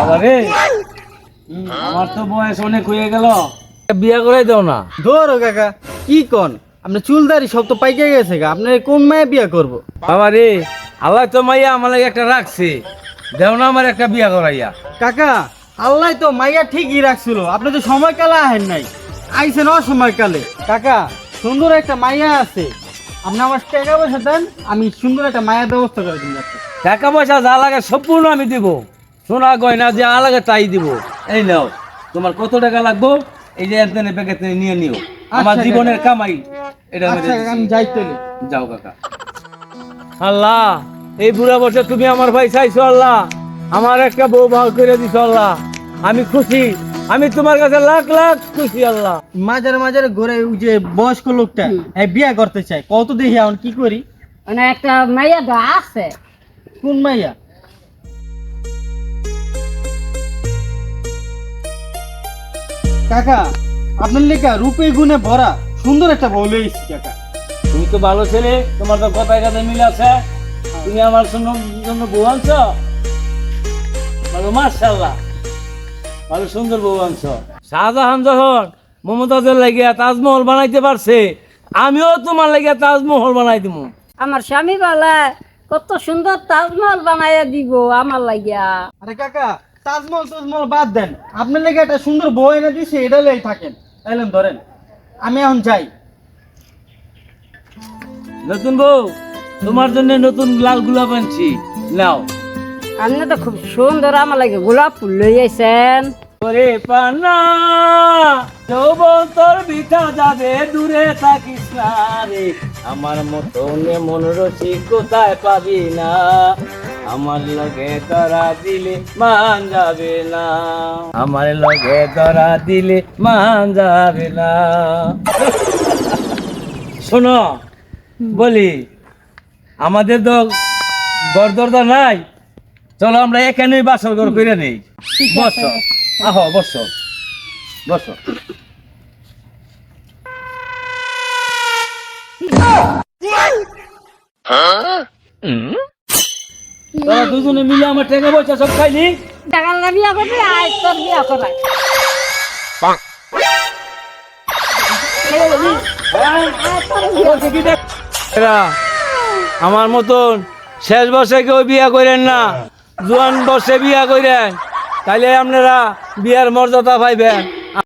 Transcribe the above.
বাবারে আমার তো বয়স অনেক হয়ে গেল, বিয়া করে দাও না। ধরো কাকা, কি কন আপনার চুলদারি সব তো পাইকে গেছে গা, আপনার কোন মায়ে বিয়া করবো? বাবারে আল্লাহ তো মাইয়া আমার লাগে একটা রাখছে, দেও না আমার একটা বিয়া করাইয়া। কাকা আল্লাহ তো মাইয়া ঠিকই রাখছিল, আপনি তো সময়কালে আহেন নাই, আইছেন অসময়কালে। কাকা সুন্দর একটা মাইয়া আছে, আপনি আমার টাকা পয়সা দেন, আমি সুন্দর একটা মায়ের ব্যবস্থা করে দিন। টাকা পয়সা যা লাগে সম্পূর্ণ আমি দিব, সোনা গয়না যা লাগে তাই দিব। এই নাও, তোমার কত টাকা লাগবো এই যে এনে প্যাকেট নিয়ে নিও, আমার আচ্ছা, জীবনের কামাই এটা আমি আচ্ছা কাকা, আমি যাই তাহলে। যাও কাকা। আল্লাহ এই বুড়া বসে তুমি আমার ভাই চাইছো, আল্লাহ আমার একটা বউ ভাগ করে দিছো আল্লাহ, আমি খুশি, আমি তোমার কাছে লাখ লাখ খুশি আল্লাহ। মাঝারে মাঝারে ঘুরে ওই যে বয়স্ক লোকটা বিয়া করতে চাই, কত দেখি এখন কি করি। মানে একটা মাইয়া তো আছে। কোন মাইয়া? কাকা আপনার লেখা রূপে গুণে ভরা সুন্দর একটা বউ লইছি কাকা। তুমি তো ভালো ছেলে, তোমার তো কথায় কথায় মিল আছে, তুমি আমার জন্য বউ আনছো ভালো, মাশাআল্লাহ ভালো সুন্দর বউ আনছো। শাহজাহান যখন মমতাজের লাগিয়া তাজমহল বানাইতে পারছে, আমিও তোমার লাগিয়া তাজমহল বানাই দিব। আমার স্বামী বলে কত সুন্দর তাজমহল বানাইয়া দিব আমার লাগিয়া। আরে কাকা তাজমহল তাজমহল বাদ দেন, আপনার লেগে একটা সুন্দর বউ এনে দিছে, এটা লেগে থাকেন। এলেন ধরেন, আমি এখন যাই। নতুন বউ তোমার জন্য নতুন লাল গোলাপ আনছি, নাও। আপনি তো খুব সুন্দর আমার লাগে গোলাপ ফুল লই আইছেন। ওরে পানা যৌবন তোর বিথা যাবে, দূরে থাকিস না রে, আমার মতন মন রসি কোথায় পাবি না, আমার লগে ধরা দিলে মান যাবে না, আমার লগে ধরা দিলে মান যাবে না। শোনো বলি, আমাদের তো ঘর দরজা নাই, চলো আমরা এখানেই বাসর ঘর করে নেই। বসো, আহো বসো বসো। তোরা দুজনে মিলে আমার টাকা পয়সা সব খাইলি। টাকা না বিয়া করবি, আয় তোর বিয়া করাই। এরা আমার মতন শেষ বর্ষে কেউ বিয়া করেন না, জোয়ান বর্ষে বিয়া করেন, তাইলে আপনারা বিয়ার মর্যাদা পাইবেন।